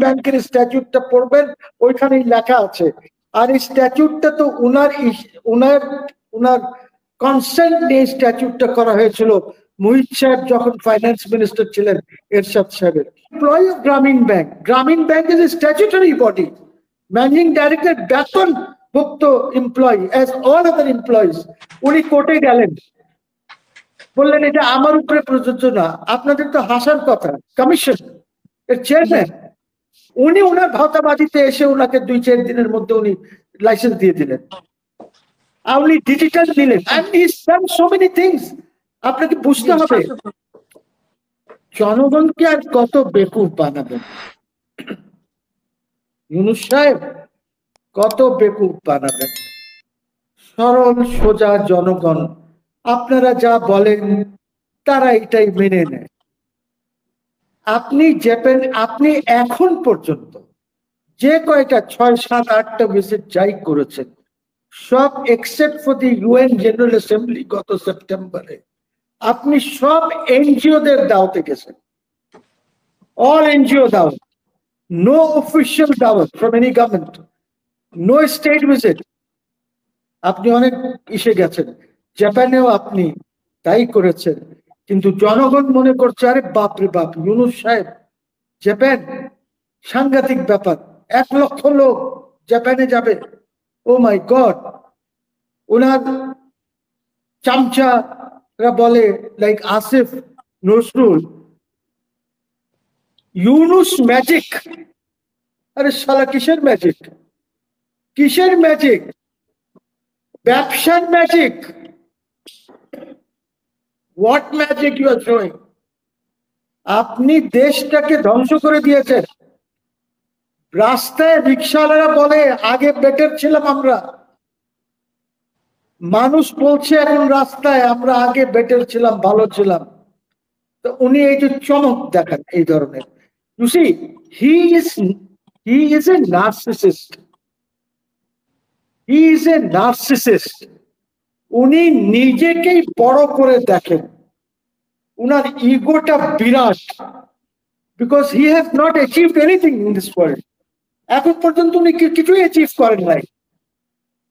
ব্যাংকের স্ট্যাচুটটা পড়বেন, ওইখানেই লেখা আছে। আর এই স্ট্যাচুটটা তো উনার কনসেন্ট নিয়ে স্ট্যাচুটটা করা হয়েছিল মুহিত সাহেব যখন ফাইন্যান্স মিনিস্টার ছিলেন এরশাদ সাহেবের। Employee of Grameen bank is a statutory body. Managing director বেতনভুক্ত employee as all other employees. উনি কোর্টে গেলেন, বললেন এটা আমার উপরে প্রযোজ্য না। আপনাদের তো হাসার কথা, কমিশন এর চেয়ারম্যান উনি ওনার ভাওতাবাজিতে এসে ওনাকে 2-4 দিনের মধ্যে উনি লাইসেন্স দিয়ে দিলেন, উনি ডিজিটাল নিলেন। And he done so many things. আপনাকে বুঝতে হবে জনগণকে আর কত বেকুব বানাবেন। ইউনূস সাহেব কত বেকুব বানাবেন। সরল সোজা জনগণ, আপনারা যা বলেন তারা এটাই মেনে নেয়। আপনি এখন পর্যন্ত যে কয়টা 6-7-8টা ভিজিট যাই করেছেন, সব except for the UN general assembly গত সেপ্টেম্বরে, আপনি সব এনজিওদের দাওয়াতে গেছেন। অল এনজিও দাওয়াত, নো অফিসিয়াল দাওয়াত from any government, no state visit. আপনি অনেক ইসে গেছেন, জাপানেও আপনি তাই করেছেন। কিন্তু জনগণ মনে করছে আরে বাপরে বাপ, ইউনূস সাহেব জাপান, সাংঘাতিক ব্যাপার, 1 লক্ষ লোক জাপানে যাবে। ও মাই গড। ওনার চামচারা বলে লাইক আসিফ নজরুল, ইউনূস ম্যাজিক। আরে শালা কিসের ম্যাজিক? কিসের ম্যাজিক? ব্যবসার magic. What magic you are showing? আপনি দেশটাকে ধ্বংস করে দিয়েছেন। রাস্তায় রিক্সাওয়ালারা বলে আগে বেটার ছিলাম আমরা, মানুষ বলছে এখন রাস্তায় আমরা আগে বেটার ছিলাম, ভালো ছিলাম। তো উনি এই যে চমক দেখান এই ধরনের। You see, he is a narcissist. He is a narcissist. উনি নিজেকেই বড় করে দেখেন। উনার ইগোটা বিরাট, because he have not achieved anything in this world. এখন পর্যন্ত উনি কিছুই অ্যাচিভ করেন নাই।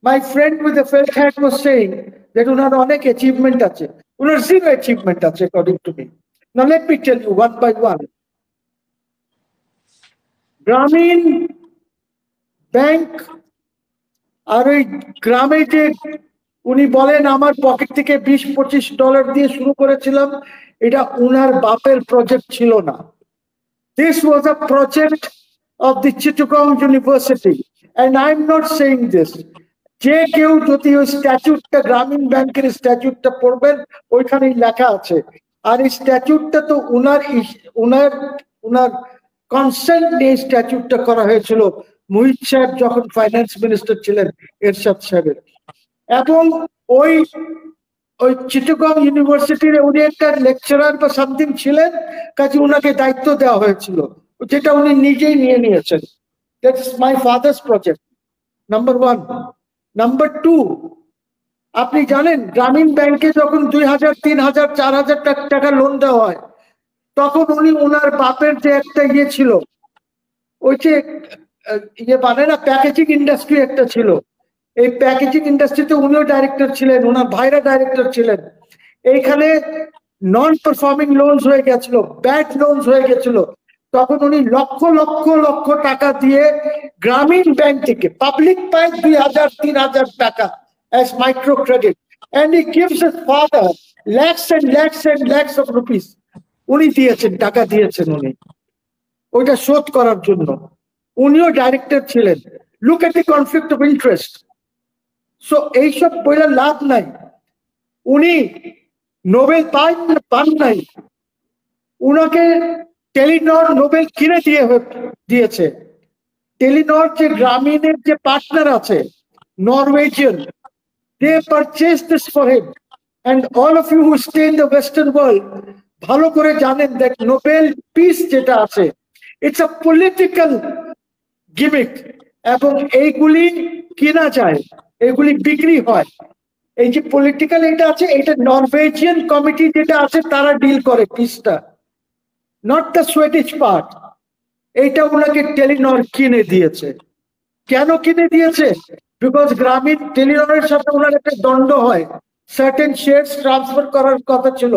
My friend with the felt hat was saying that উনার অনেক অ্যাচিভমেন্ট আছে, উনার zero achievement আছে according to me. Now let me tell you one by one. গ্রামীণ ব্যাংক আর ওই গ্রামে যে উনি বলেন আমার পকেট থেকে $20-25 দিয়ে শুরু করেছিলাম, এটা উনার বাপের প্রজেক্ট ছিল না। This was a project of the Chittagong University, and I'm not saying this. যে কেউ যদি ওই স্ট্যাচুটটা, গ্রামীণ ব্যাংকের স্ট্যাচুটটা পড়বেন, ওইখানেই লেখা আছে। আর এই স্ট্যাচুটটা তো উনার কনসেন্ট নিয়ে স্ট্যাচুটটা করা হয়েছিল মুহিত সাহেব যখন ফাইন্যান্স মিনিস্টার ছিলেন এরশাদ সাহেবের। এবং ওই চিটাগং ইউনিভার্সিটির উনি একটা লেকচারার বা সামথিং ছিলেন, কাজে উনাকে দায়িত্ব দেওয়া হয়েছিল, যেটা উনি নিজেই নিয়ে নিয়েছেন। That's my father's project, number 1। Number 2, আপনি জানেন গ্রামীণ ব্যাংকে যখন 2000, 3000, 4000 টাকা লোন দেওয়া হয়, তখন উনি ওনার বাপের যে একটা ইয়ে ছিল, ওই যে ইয়ে বানায় না, প্যাকেজিং ইন্ডাস্ট্রি একটা ছিল, এই প্যাকেজিং ইন্ডাস্ট্রিতে উনিও ডাইরেক্টর ছিলেন, ওনার ভাইরা ডাইরেক্টর ছিলেন। এইখানে নন পারফর্মিং লোনস হয়ে গেছিল, ব্যাড লোনস হয়ে গেছিল, তখন উনি লক্ষ লক্ষ লক্ষ টাকা দিয়ে গ্রামীণ ব্যাংক থেকে, পাবলিক পায় 2000-3000 টাকা as micro credit, and he gives his father lakhs and lakhs and lakhs of rupees. উনি দিয়েছেন, টাকা দিয়েছেন উনি ওইটা শোধ করার জন্য। উনিও ডাইরেক্টর ছিলেন। Look at the conflict of interest. So এইসব বইলে লাভ নাই। উনি নোবেল পান নাই, উনাকে টেলিনর নোবেল কিনে দিয়েছে। টেলিনর যে গ্রামীণের যে পার্টনার আছে Norwegian, they purchased this for him. And all of you who stay in the western world ভালো করে জানেন that নোবেল পিস যেটা আছে, it's a political gimmick, এবং এইগুলি কিনা যায়, এগুলি বিক্রি হয়। এই যে পলিটিক্যাল এটা আছে, এটা নরওয়েজিয়ান কমিটি যেটা আছে তারা ডিল করে পিসটা, not the Swedish part. এইটা ওনাকে টেলিনর কিনে দিয়েছে। কেন কিনে দিয়েছে? বিকজ গ্রামীণ টেলিনরের সাথে ওনার একটা দণ্ড হয়, সার্টেন শেয়ারস ট্রান্সফার করার কথা ছিল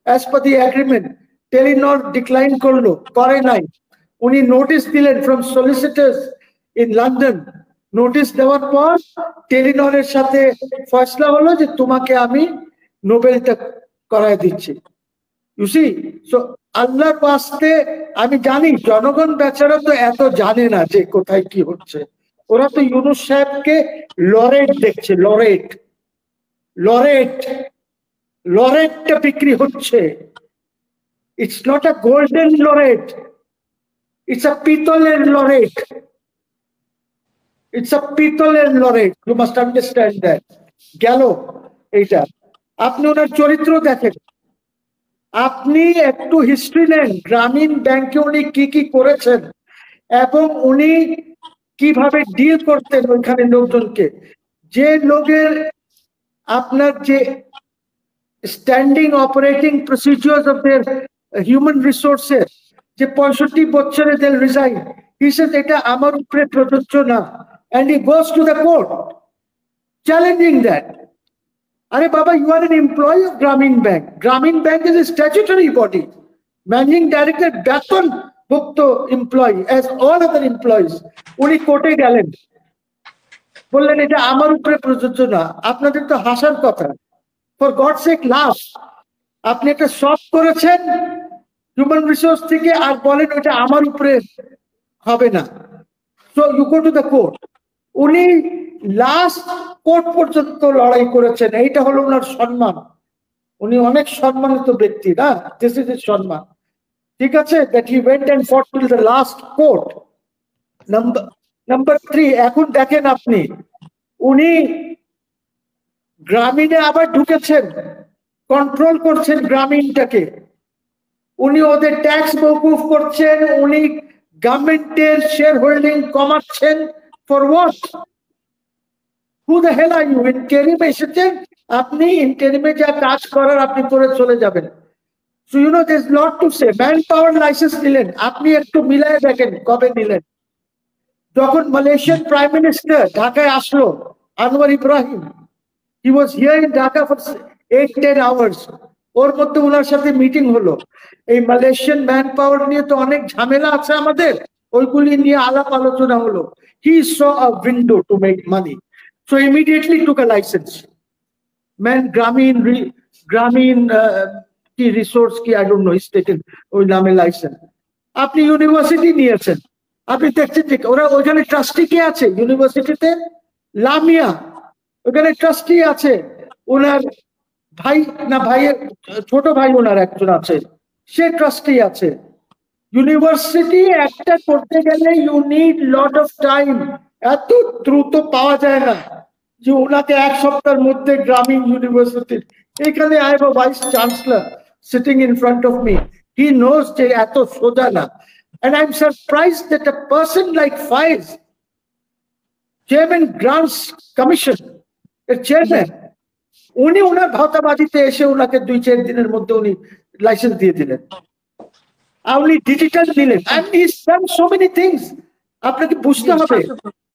অ্যাজ পার দি এগ্রিমেন্ট। টেলিনর ডিক্লাইন করলো, করে নাই। উনি নোটিশ দিলেন from solicitors in London. Notice দেওয়ার পর টেলিনরের সাথে ফয়সলা হলো যে তোমাকে আমি নোবেলটা করায় দিচ্ছি। ইউ সি, সো আল্লাহর বাস্তে আমি জানি জনগণ বেচারা তো এত জানে না যে কোথায় কি হচ্ছে। ওরা তো ইউনূস সাহেবকে লরেট দেখছে, লরেট লরেট লরেটটা বিক্রি হচ্ছে। It's not a golden laureate, it's a পিতলের লরেট, ইটস আ পিতলের laureate. You must understand that. গেল এইটা। আপনি ওনার চরিত্র দেখেন, আপনি একটু হিস্ট্রি নেন, গ্রামীণ ব্যাংকে উনি কি কি করেছেন এবং উনি কিভাবে ডিল করতেন ওইখানে লোকজনকে। যে লোকের আপনার যে standing operating procedure of their human resources, যে 65 বছরে দে রিজাইন, হি সেড এটা আমার উপরে প্রযোজ্য না, and he goes to the court challenging that. Arey Baba, you are an employee of Grameen Bank. Grameen Bank is a statutory body. Managing Director বেতন ভুক্ত employee as all other employees. উনি কোর্টে গেলেন, বললেন এটা আমার উপরে প্রযোজ্য না। আপনাদের তো হাসার কথা। ফর গড সেক লাভ। আপনি একটা সব করেছেন হিউম্যান রিসোর্স থেকে আর বলেন ওটা আমার উপরে হবে না। So you go to the court. উনি লাস্ট কোর্ট পর্যন্ত লড়াই করেছেন। এইটা হলো ওনার সম্মান। উনি অনেক সম্মানিত ব্যক্তি না, দিস ইজ হিজ সম্মান। ঠিক আছে, দ্যাট হি ওয়েন্ট এন্ড ফট till the last court. Number 3, এখন দেখেন আপনি, উনি গ্রামীণে আবার ঢুকেছেন, কন্ট্রোল করছেন গ্রামীণটাকে। উনি ওদের ট্যাক্স মওকুফ করছেন, উনি গভর্নমেন্টের শেয়ার হোল্ডিং কমাচ্ছেন। For what? Who the hell are you? Interim এসেছেন আপনি, ইন্টারিমে যা কাজ করার আপনি করে চলে যাবেন। So you know there's lot to say. Man power licence নিলেন, আপনি একটু মিলায় দেখেন কবে নিলেন। যখন মালয়েশিয়ান প্রাইম মিনিস্টার ঢাকায় আসলো, Anwar Ibrahim, he was here in Dhaka for 8-10 hours. ওর মধ্যে ওনার সাথে মিটিং হলো। এই মালয়েশিয়ান ম্যান পাওয়ার নিয়ে তো অনেক ঝামেলা আছে আমাদের, ওইগুলি নিয়ে আলাপ আলোচনা হলো। He saw a window to make money. So immediately took a license. Man, Grameen ki resource ki, I don't know, is taken ওই নামে লাইসেন্স। আপনি ইউনিভার্সিটি নিয়েছেন, আপনি দেখছেন যে ওরা ওইখানে ট্রাস্টি কে আছে ইউনিভার্সিটিতে? লামিয়া, ওখানে ট্রাস্টি আছে। ওনার ভাই না ভাইয়ের ছোট ভাই ওনার একজন আছে, সে ট্রাস্টি আছে। ইউনিভার্সিটি একটা করতে গেলে you need lot of time. এত দ্রুত পাওয়া যায় না যে ওনাকে এক সপ্তাহের মধ্যে গ্রামীণ ইউনিভার্সিটির এখানে I have a vice chancellor sitting in front of me, he knows যে এত সোজা না। And I'm surprised that a person like Faiz, Chairman Grants Commission, এর চেয়ারম্যান, উনি ওনার ভাওতাবাজিতে এসে ওনাকে 2-4 দিনের মধ্যে উনি লাইসেন্স দিয়ে দিলেন। উনি ডিজিটাল দিলেন, and he's done so many things। আপনাকে বুঝতে হবে